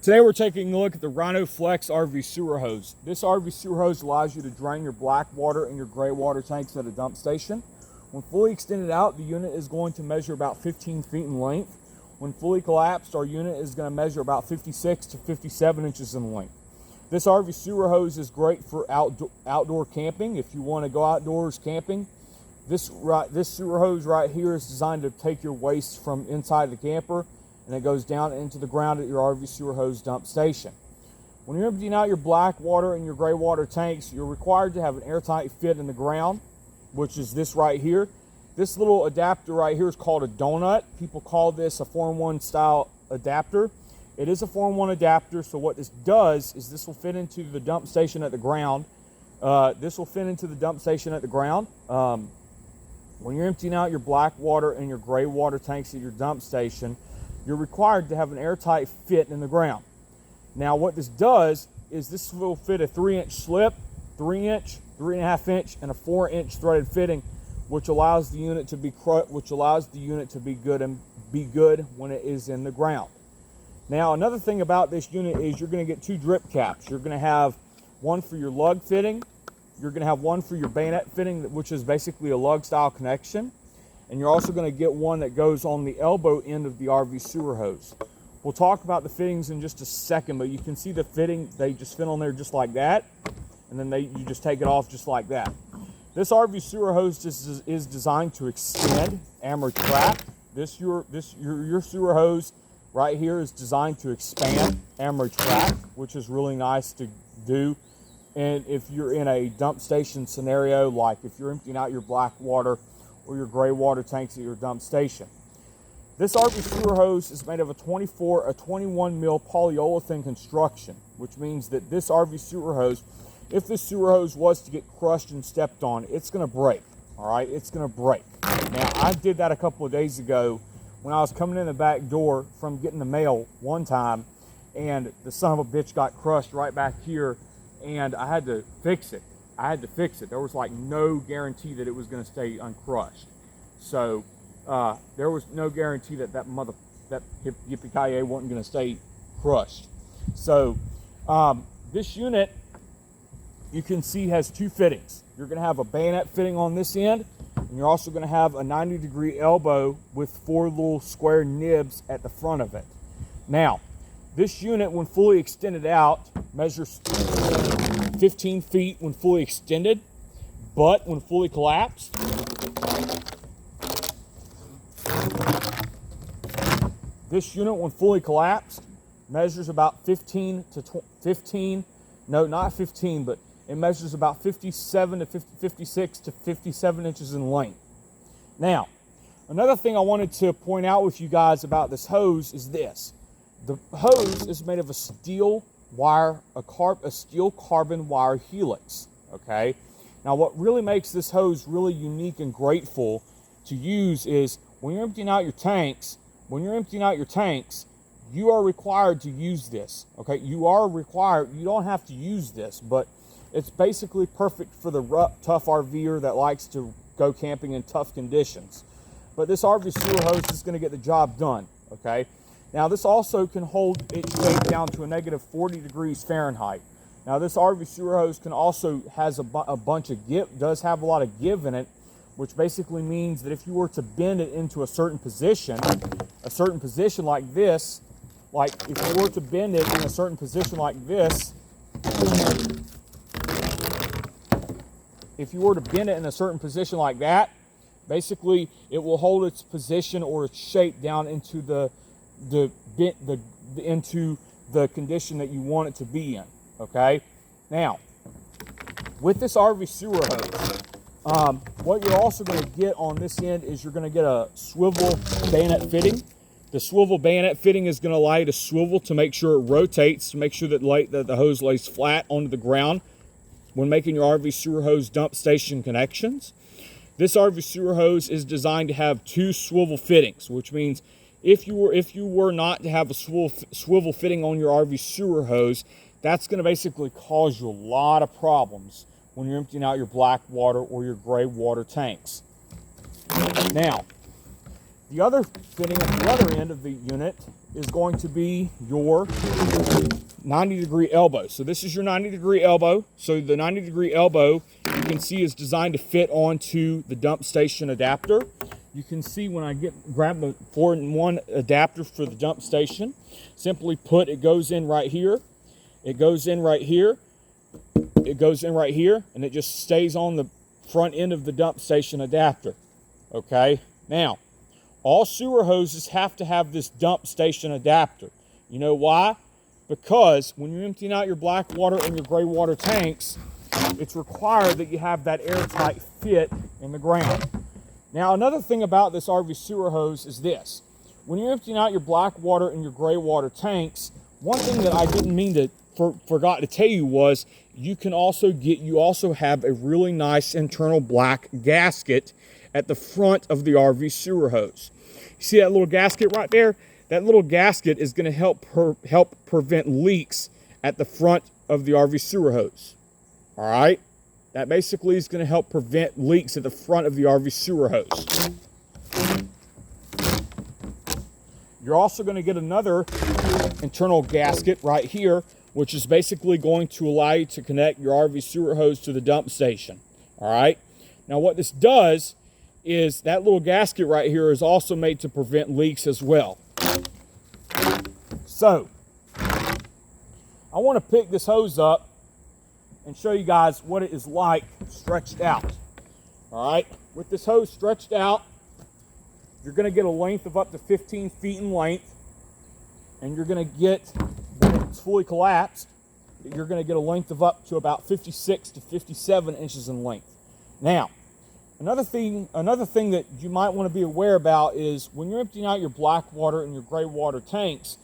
Today we're taking a look at the Rhino Flex RV sewer hose. This RV sewer hose allows you to drain your black water and your gray water tanks at a dump station. When fully extended out, the unit is going to measure about 15 feet in length. When fully collapsed, our unit is going to measure about 56 to 57 inches in length. This RV sewer hose is great for outdoor camping. If you want to go outdoors camping, this sewer hose right here is designed to take your waste from inside the camper, and it goes down into the ground at your RV sewer hose dump station. When you're emptying out your black water and your gray water tanks, you're required to have an airtight fit in the ground, which is this right here. This little adapter right here is called a donut. People call this a 4-in-1 style adapter. It is a 4-in-1 adapter, so what this does is this will fit into the dump station at the ground. When you're emptying out your black water and your gray water tanks at your dump station, you're required to have an airtight fit in the ground. Now what this does is this will fit a 3-inch slip, 3-inch, 3.5-inch, and a 4-inch threaded fitting, which allows the unit to be good when it is in the ground. Now another thing about this unit is you're going to get 2 drip caps. You're going to have one for your lug fitting. You're going to have one for your bayonet fitting, which is basically a lug style connection. And you're also going to get one that goes on the elbow end of the RV sewer hose. We'll talk about the fittings in just a second, but you can see the fitting, they just fit on there just like that, and then you just take it off just like that. This RV sewer hose is designed to extend and retract. Your sewer hose right here is designed to expand and retract, which is really nice to do. And if you're in a dump station scenario, like if you're emptying out your black water or your gray water tanks at your dump station. This RV sewer hose is made of a 21 mil polyolefin construction, which means that this RV sewer hose, if this sewer hose was to get crushed and stepped on, it's going to break. All right, it's going to break. Now, I did that a couple of days ago when I was coming in the back door from getting the mail one time, and the son of a bitch got crushed right back here, and I had to fix it. There was like no guarantee that it was going to stay uncrushed. So there was no guarantee that that yippee-ki-yay wasn't going to stay crushed. So this unit, you can see, has 2 fittings. You're going to have a bayonet fitting on this end, and you're also going to have a 90-degree elbow with 4 little square nibs at the front of it. Now, this unit, when fully extended out, measures 15 feet when fully extended, but when fully collapsed, this unit, when fully collapsed, measures about 56 to 57 inches in length. Now, another thing I wanted to point out with you guys about this hose is this. The hose is made of a steel carbon wire helix, okay? Now what really makes this hose really unique and grateful to use is when you're emptying out your tanks, you are required to use this, okay? You don't have to use this, but it's basically perfect for the tough RVer that likes to go camping in tough conditions. But this RV sewer hose is going to get the job done, okay? Now this also can hold its shape down to a negative 40 degrees Fahrenheit. Now this RV sewer hose has a bunch of give, does have a lot of give in it, which basically means that if you were to bend it into a certain position like this, like if you were to bend it in a certain position like this, basically it will hold its position or its shape down into into the condition that you want it to be in. Okay. Now, with this RV sewer hose, what you're also going to get on this end is you're going to get a swivel bayonet fitting. The swivel bayonet fitting is going to allow you to swivel to make sure it rotates, to make sure that the hose lays flat onto the ground when making your RV sewer hose dump station connections. This RV sewer hose is designed to have 2 swivel fittings, which means if you were not to have a swivel fitting on your RV sewer hose, that's going to basically cause you a lot of problems when you're emptying out your black water or your gray water tanks. Now, the other fitting at the other end of the unit is going to be your 90-degree elbow. So this is your 90-degrey elbow. So the 90-degree elbow, you can see, is designed to fit onto the dump station adapter. You can see when I grab the 4-in-1 adapter for the dump station, simply put, it goes in right here. It goes in right here. It goes in right here, and it just stays on the front end of the dump station adapter. Okay, now all sewer hoses have to have this dump station adapter. You know why? Because when you're emptying out your black water and your gray water tanks, it's required that you have that airtight fit in the ground. Now, another thing about this RV sewer hose is this. When you're emptying out your black water and your gray water tanks, one thing that I didn't mean to forgot to tell you was you also have a really nice internal black gasket at the front of the RV sewer hose. You see that little gasket right there? That little gasket is going to help prevent leaks at the front of the RV sewer hose. All right? That basically is going to help prevent leaks at the front of the RV sewer hose. You're also going to get another internal gasket right here, which is basically going to allow you to connect your RV sewer hose to the dump station. All right? Now what this does is that little gasket right here is also made to prevent leaks as well. So, I want to pick this hose up and show you guys what it is like stretched out. All right? With this hose stretched out, you're going to get a length of up to 15 feet in length, and you're going to get, when it's fully collapsed, you're going to get a length of up to about 56 to 57 inches in length. Now, another thing that you might want to be aware about is when you're emptying out your black water and your gray water tanks,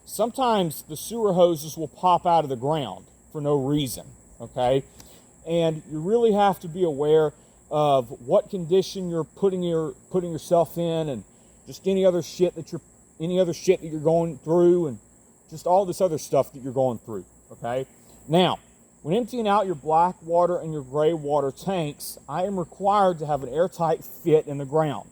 sometimes the sewer hoses will pop out of the ground for no reason, okay? And you really have to be aware of what condition you're putting yourself in, and just any other shit that you're going through, and just all this other stuff that you're going through, okay? Now, when emptying out your black water and your gray water tanks, I am required to have an airtight fit in the ground,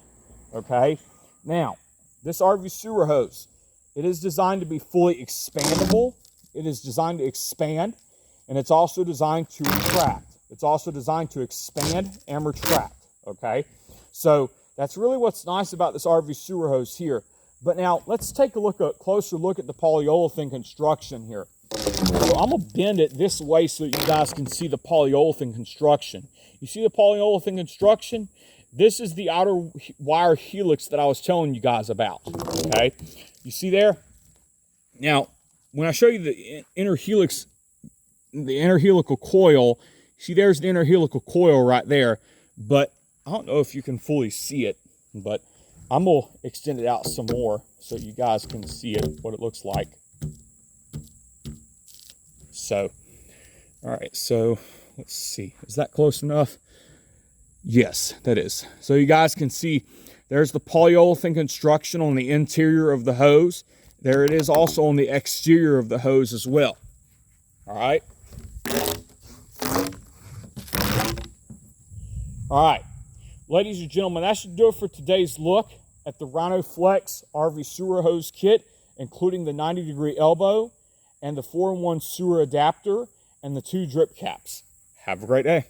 okay? Now, this RV sewer hose, it is designed to be fully expandable. It is designed to expand, and it's also designed to retract. It's also designed to expand and retract, okay? So that's really what's nice about this RV sewer hose here. But now let's take a closer look at the polyolefin construction here. So I'm going to bend it this way so that you guys can see the polyolefin construction. You see the polyolefin construction? This is the outer wire helix that I was telling you guys about, okay? You see there? Now, when I show you the inner helix, the inner helical coil, see there's the inner helical coil right there, but I don't know if you can fully see it, but I'm going to extend it out some more so you guys can see it, what it looks like. So, all right, so let's see. Is that close enough? Yes, that is. So you guys can see there's the polyolefin construction on the interior of the hose. There it is also on the exterior of the hose as well. All right. All right, ladies and gentlemen, that should do it for today's look at the Rhino Flex RV sewer hose kit, including the 90-degree elbow and the 4-in-1 sewer adapter and the 2 drip caps. Have a great day.